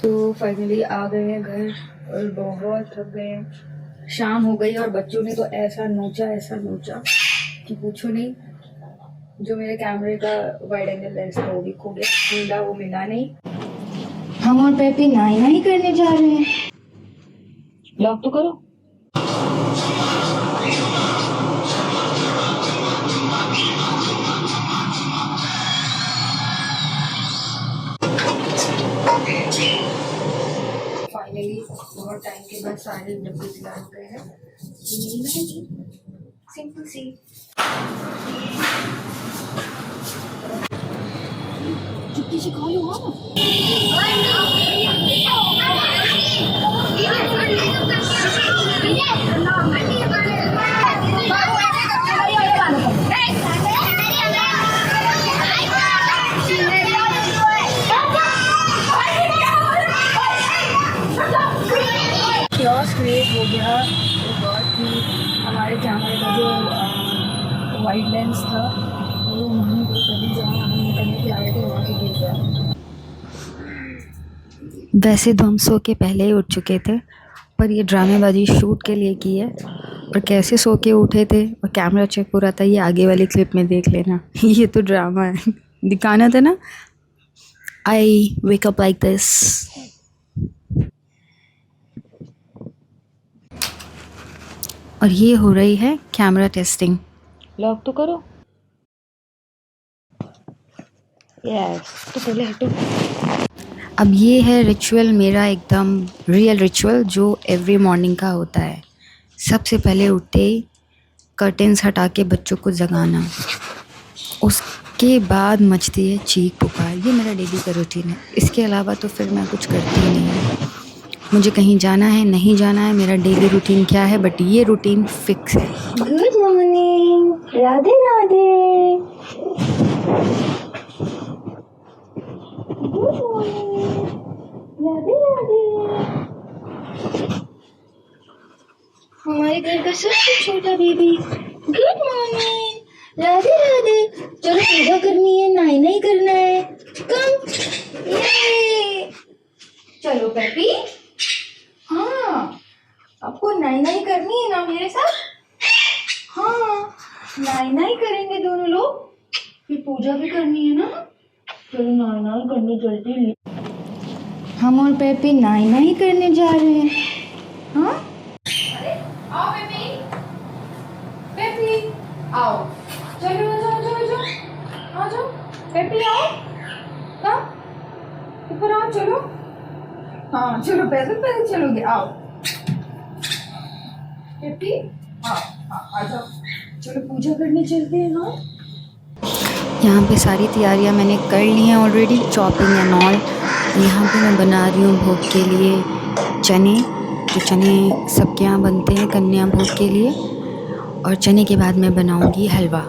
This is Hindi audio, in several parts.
तो फाइनली आ गए हैं घर और बहुत थक गए हैं। शाम हो गई और बच्चों ने तो ऐसा नोचा कि पूछो नहीं। जो मेरे कैमरे का वाइड एंगल लेंस था वो भी खो गया, ढूंढा वो मिला नहीं। हम और पेपी नाई नाई करने जा रहे हैं। लॉक तो करो। फाइनली बहुत टाइम के बाद सारे डब्बे तैयार हो गए हैं। सिंपल सी चुपके से खा लो। क्रिएट हो गया कि हमारे कैमरे का जो वाइड लेंस था वो वहीं पर कभी जहाँ हम निकलने के आए थे वहाँ से गिर गया। वैसे तो हम सो के पहले ही उठ चुके थे, पर ये ड्रामेबाजी शूट के लिए की है। और कैसे सो के उठे थे और कैमरा चेक हो रहा था, ये आगे वाली क्लिप में देख लेना। ये तो ड्रामा है, दिखाना था ना। आई वेक अप लाइक दिस। और ये हो रही है कैमरा टेस्टिंग। लॉक तो करो। यस, तो पहले हटो। अब ये है रिचुअल, मेरा एकदम रियल रिचुअल जो एवरी मॉर्निंग का होता है। सबसे पहले उठते ही कर्टेन्स हटा के बच्चों को जगाना, उसके बाद मचती है चीख पुकार। ये मेरा डेली का रूटीन है। इसके अलावा तो फिर मैं कुछ करती ही नहीं हूँ। मुझे कहीं जाना है नहीं जाना है, मेरा डेली रूटीन क्या है, बट ये रूटीन फिक्स है। Good morning, Radhe Radhe. Good morning, Radhe Radhe. हमारे घर का सबसे छोटा baby. Good morning, Radhe Radhe. चलो पूजा करनी है, नाई नाई करना है। कम, ये चलो पेपी। हाँ, आपको नाई नाई करनी है ना मेरे साथ? हाँ, नाई नाई करेंगे दोनों लोग, फिर पूजा भी करनी है ना। चलो नाई नाई करने जल्दी। हम और पेपी नाई नाई करने जा रहे हैं। हाँ, अरे आओ पेपी, पेपी आओ। चलो आ जाओ पेपी, आओ। कब ऊपर आओ, चलो। हाँ चलो, पैदल चलोगे, आओ पेपी। हाँ आ जाओ, चलो पूजा करने चलते हैं। हाँ, यहाँ पे सारी तैयारियाँ मैंने कर ली हैं ऑलरेडी, चॉपिंग एंड ऑल। यहाँ पे मैं बना रही हूँ भोग के लिए चने। तो चने सबके यहाँ बनते हैं कन्या भोग के लिए, और चने के बाद मैं बनाऊँगी हलवा।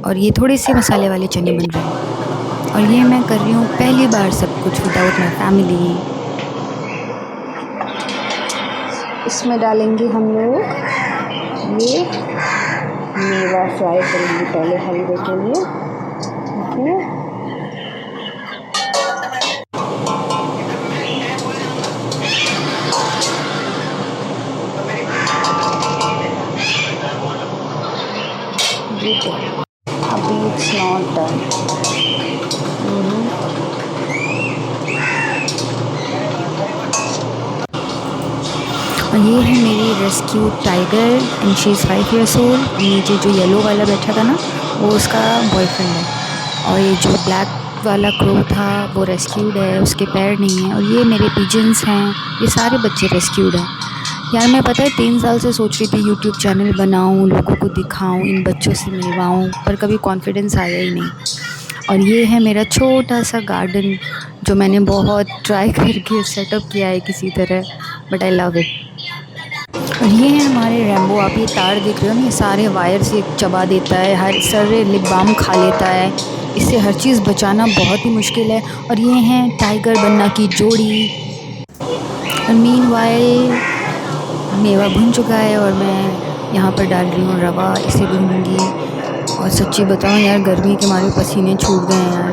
और ये थोड़े से मसाले वाले चने बन रहे हैं, और ये मैं कर रही हूँ पहली बार सब कुछ विदाउट माई फैमिली। इसमें डालेंगे हम लोग ये मेवा, फ्राई करेंगे पहले हलवे के लिए। अभी इट्स नॉट डन। और ये है मेरी rescue tiger and she is 5 years old। नीचे जो येलो वाला बैठा था ना वो उसका बॉयफ्रेंड है, और ये जो ब्लैक वाला क्रो था वो रेस्क्यूड है, उसके पैर नहीं हैं। और ये मेरे पिजन्स हैं, ये सारे बच्चे रेस्क्यूड हैं। यार मैं पता है 3 साल से सोच रही थी यूट्यूब चैनल बनाऊँ, लोगों को दिखाऊँ, इन बच्चों से मिलवाऊँ, पर कभी कॉन्फिडेंस आया ही नहीं। और ये है मेरा छोटा सा गार्डन जो मैंने बहुत ट्राई करके सेटअप किया है किसी तरह, बट आई लव इट। और ये है हमारे रैम्बो। आप ये तार देख रहे हो ना, ये सारे वायर से चबा देता है, हर सारे लिप बाम खा लेता है, इससे हर चीज़ बचाना बहुत ही मुश्किल है। और ये हैं टाइगर बन्ना की जोड़ी। और मीनवाइल मेवा भुन चुका है और मैं यहाँ पर डाल रही हूँ रवा, इसे भूनूंगी। और सच्ची बताऊँ यार, गर्मी के मारे पसीने छूट गए हैं यार,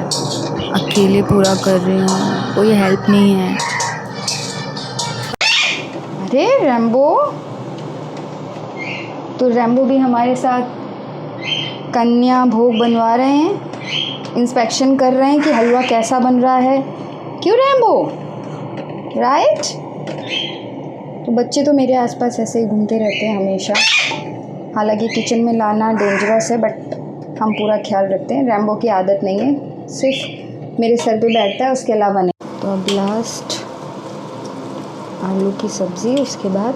अकेले पूरा कर रही हूँ, कोई हेल्प नहीं है। अरे रैम्बो, तो रैम्बो भी हमारे साथ कन्या भोग बनवा रहे हैं, इंस्पेक्शन कर रहे हैं कि हलवा कैसा बन रहा है। क्यों रैम्बो, राइट? तो बच्चे तो मेरे आसपास ऐसे ही घूमते रहते हैं हमेशा। हालांकि किचन में लाना डेंजरस है, बट हम पूरा ख्याल रखते हैं। रैम्बो की आदत नहीं है, सिर्फ मेरे सर पे बैठता है, उसके अलावा नहीं। तो अब लास्ट आलू की सब्ज़ी, उसके बाद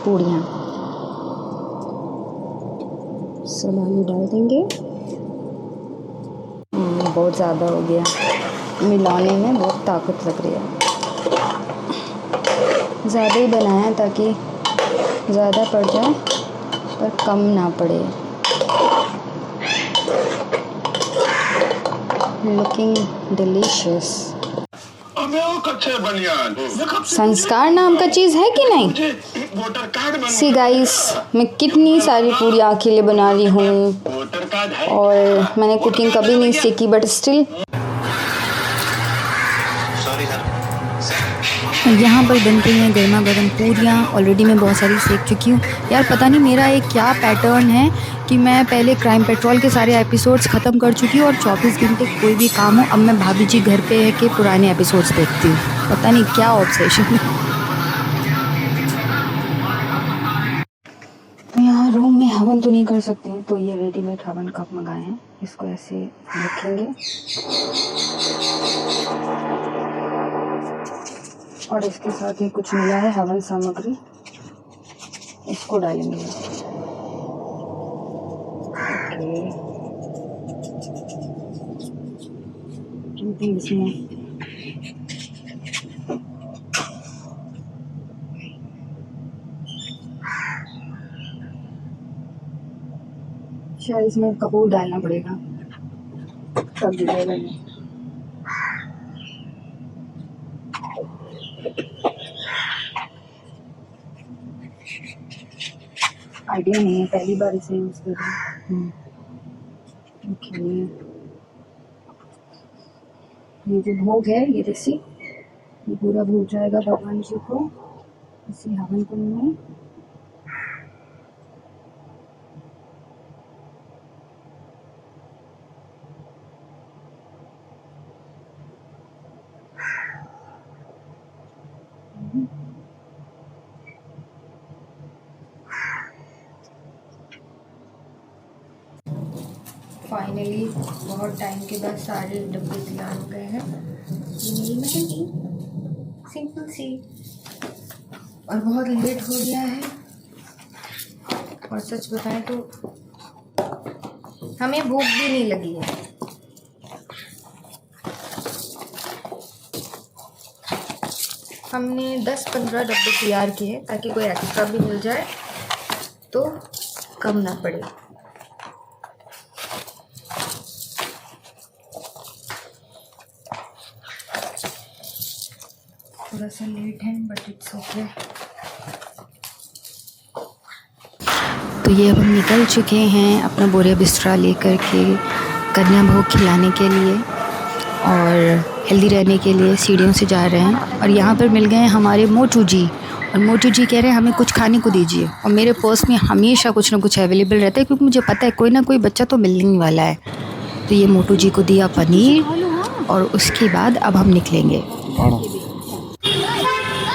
पूड़ियाँ। सब आलू डाल देंगे। बहुत ज़्यादा हो गया, मिलाने में बहुत ताकत लग रही है। ज़्यादा ही बनाया ताकि ज़्यादा पड़ जाए पर कम ना पड़े। Looking delicious. संस्कार नाम का चीज़ है कि नहीं? सी गाइस, मैं कितनी सारी पूड़ियाँ अकेले बना रही हूँ और मैंने कुकिंग कभी नहीं सीखी, बट स्टिल यहाँ पर बन रही हैं गर्मा गर्म पूरियाँ। ऑलरेडी मैं बहुत सारी सेक चुकी हूँ। यार पता नहीं मेरा एक क्या पैटर्न है कि मैं पहले क्राइम पेट्रोल के सारे एपिसोड्स ख़त्म कर चुकी हूँ और 24 घंटे कोई भी काम हो, अब मैं भाभी जी घर पे है कि पुराने एपिसोड्स देखती हूँ। पता नहीं क्या ऑब्सेशन है। यहाँ रूम में हवन तो नहीं कर सकते हैं, तो ये रेडीमेड हवन कप मंगाए हैं। इसको ऐसे रखेंगे और इसके साथ ही कुछ मिला है हवन सामग्री, इसको डालेंगे। ओके, इसमें शायद इसमें कपूर डालना पड़ेगा तब जलेगा नहीं। आइडिया नहीं है, पहली बार इसे यूज़ कर रही हूँ। ओके, ये जो भोग है ये देसी, ये पूरा भोग जाएगा भगवान जी को इसी हवन कुंड में। फाइनली बहुत टाइम के बाद सारे डब्बे तैयार हो गए हैं। ये मेरी मेहंदी सिंपल सी, और बहुत लेट हो गया है। और सच बताएं तो हमें भूख भी नहीं लगी है। हमने 10-15 डब्बे तैयार किए ताकि कोई एक्स्ट्रा भी मिल जाए तो कम ना पड़े। थोड़ा सा लेट है बट इट्स ओके। तो ये अब हम निकल चुके हैं अपना बोरिया बिस्तरा लेकर के कन्या भोग खिलाने के लिए और हेल्दी रहने के लिए सीढ़ियों से जा रहे हैं। और यहाँ पर मिल गए हैं हमारे मोटू जी, और मोटू जी कह रहे हैं हमें कुछ खाने को दीजिए। और मेरे पर्स में हमेशा कुछ ना कुछ अवेलेबल रहता है क्योंकि मुझे पता है कोई ना कोई बच्चा तो मिलने ही वाला है। तो ये मोटू जी को दिया पनीर और उसके बाद अब हम निकलेंगे।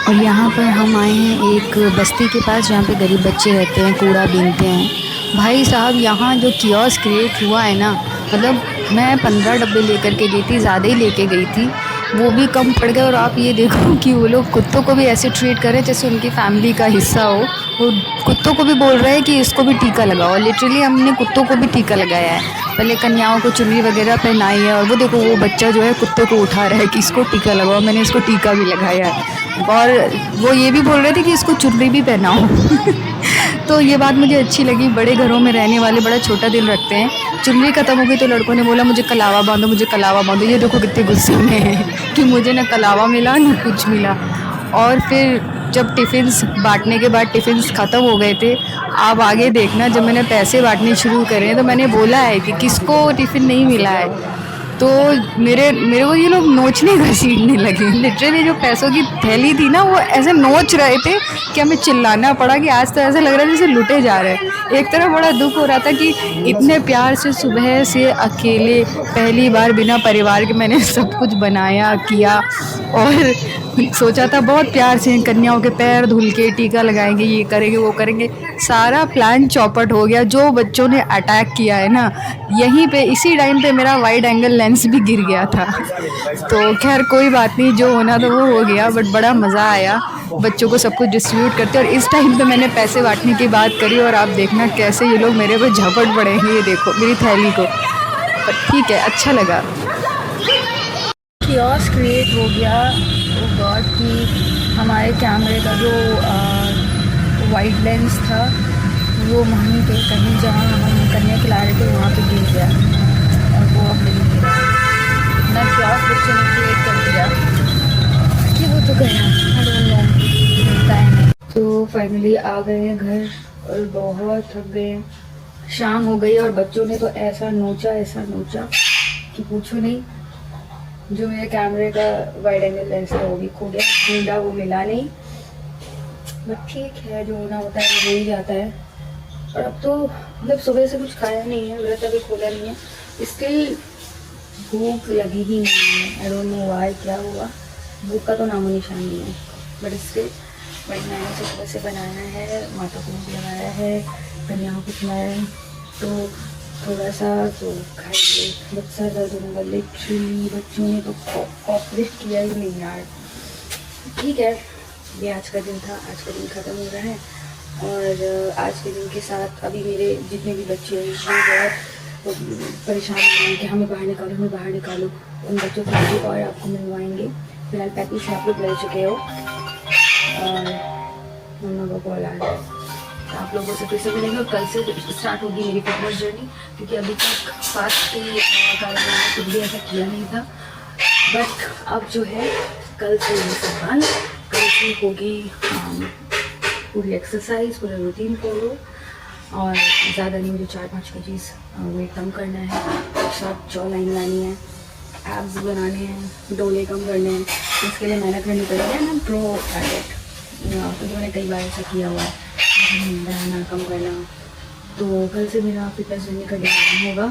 और यहाँ पर हम आए हैं एक बस्ती के पास जहाँ पे गरीब बच्चे रहते हैं, कूड़ा बीनते हैं। भाई साहब यहाँ जो कियोस्क क्रिएट हुआ है ना, मतलब मैं 15 डब्बे लेकर के गई थी, ज़्यादा ही लेके गई थी, वो भी कम पड़ गए। और आप ये देखो कि वो लोग कुत्तों को भी ऐसे ट्रीट कर रहे हैं जैसे उनकी फैमिली का हिस्सा हो। वो कुत्तों को भी बोल रहे हैं कि इसको भी टीका लगाओ। लिटरली हमने कुत्तों को भी टीका लगाया है। पहले कन्याओं को चुन्नी वगैरह पहनाई है और वो देखो वो बच्चा जो है कुत्ते को उठा रहा है कि इसको टीका लगाओ। मैंने इसको टीका भी लगाया है और वो ये भी बोल रहे थे कि इसको चुन्नी भी पहनाओ। तो ये बात मुझे अच्छी लगी। बड़े घरों में रहने वाले बड़ा छोटा दिल रखते हैं। चुन्नी ख़त्म हो गई तो लड़कों ने बोला मुझे कलावा बांधो, मुझे कलावा बांधो। ये देखो कितने गुस्से में है कि मुझे ना कलावा मिला ना कुछ मिला। और फिर जब टिफ़िन्स बांटने के बाद टिफ़िन्स ख़त्म हो गए थे, आप आगे देखना जब मैंने पैसे बांटने शुरू करे तो मैंने बोला है कि किसको टिफ़िन नहीं मिला है तो मेरे को ये लोग नोचने घसीटने लगे। लिटरली जो पैसों की थैली थी ना वो ऐसे नोच रहे थे कि हमें चिल्लाना पड़ा कि आज तो ऐसा लग रहा है जैसे लुटे जा रहे हैं। एक तरफ बड़ा दुख हो रहा था कि इतने प्यार से सुबह से अकेले पहली बार बिना परिवार के मैंने सब कुछ बनाया किया, और सोचा था बहुत प्यार से कन्याओं के पैर धुल के टीका लगाएंगे, ये करेंगे वो करेंगे। सारा प्लान चौपट हो गया। जो बच्चों ने अटैक किया है ना, यहीं पे इसी टाइम पे मेरा वाइड एंगल लेंस भी गिर गया था। तो खैर कोई बात नहीं, जो होना था वो हो गया, बट बड़ा मज़ा आया बच्चों को सब कुछ डिस्ट्रीब्यूट करते। और इस टाइम पे मैंने पैसे बांटने की बात करी और आप देखना कैसे ये लोग मेरे पे झपट पड़ेंगे। ये देखो मेरी थैली को, पर ठीक है, अच्छा लगा। कियोस्क क्रिएट हो गया। वो गॉड की हमारे कैमरे का जो वाइड लेंस था वो वहीं पे कहीं जहाँ हम कन्या खिला रहे थे वहाँ पे गिर गया, और वो अब नहीं गिरा। इतना कियोस्क बच्चों ने क्रिएट कर दिया कि वो तो गया, आई डोंट नो, मिलता है नहीं। तो फाइनली आ गए हैं घर और बहुत थक गए। शाम हो गई और बच्चों ने तो ऐसा नोचा कि पूछो नहीं। जो मेरे कैमरे का वाइड एंगल लेंस था वो भी खो गया, ढूंढा वो मिला नहीं, बट ठीक है, जो होना होता है वो हो ही जाता है। और अब तो मतलब सुबह से कुछ खाया नहीं है, व्रत अभी खोला नहीं है, स्टिल भूख लगी ही नहीं है। आई डोंट नो व्हाई, क्या हुआ, भूख का तो नामो निशान नहीं है, बट स्टिल भाई मैंने सुबह से बनाया है, माता को भी लगाया है, कन्याओं को खिलाया है, तो थोड़ा सा तो खाइए। बच्चा दर्द होने वाला, लिटरली बच्चों ने तो कॉपरेट किया ही नहीं यार। ठीक है, ये आज का दिन था, आज का दिन ख़त्म हो रहा है। और आज के दिन के साथ अभी मेरे जितने भी बच्चे हैं वो बहुत परेशान हो रहे हैं कि हमें बाहर निकालो। उन बच्चों को भी और आपको मिलवाएंगे। फिलहाल 35 आप लोग ले चुके हो और मम्मा को कॉल आ रहा है, आप लोगों से फिर से मिलेंगे। और कल से स्टार्ट होगी मेरी फिटनेस जर्नी, क्योंकि अभी तक फास्ट के कारण मैंने कुछ भी ऐसा किया नहीं था, बट अब जो है कल से ये सब बंद। कल से होगी पूरी एक्सरसाइज, पूरा रूटीन फॉलो, और ज़्यादा नहीं, मुझे 4-5 केजीज़ वेट कम करना है, शॉर्ट जॉ लाइन लानी है, एब्स बनाने हैं, डोले कम करने हैं, इसके लिए मेहनत करनी पड़ेगी। मैं प्रो एट तो मैंने कई बार ऐसा किया हुआ है, रहना कम करना। तो कल से मेरा फिटनेस जर्नी का डिज़ाइन होगा,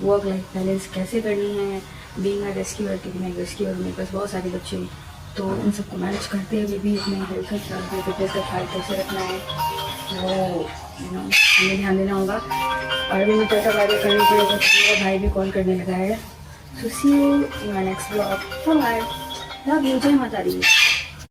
वर्क लाइफ बैलेंस कैसे करनी है, बीइंग अ रेस्क्यूअर, क्योंकि मैं रेस्क्यूअर, मेरे पास बहुत सारे बच्चे हैं, तो उन सबको मैनेज करते हुए भी अपने हेल्थ का ख्याल, अपने फिटनेस का ख्याल कैसे रखना है, वो हमें ध्यान देना होगा। और भी मैं टाटा बाय करने के लिए मेरा भाई भी कॉल करने लगा है। So see you in my next blog. Bye, love you, जय माता दी।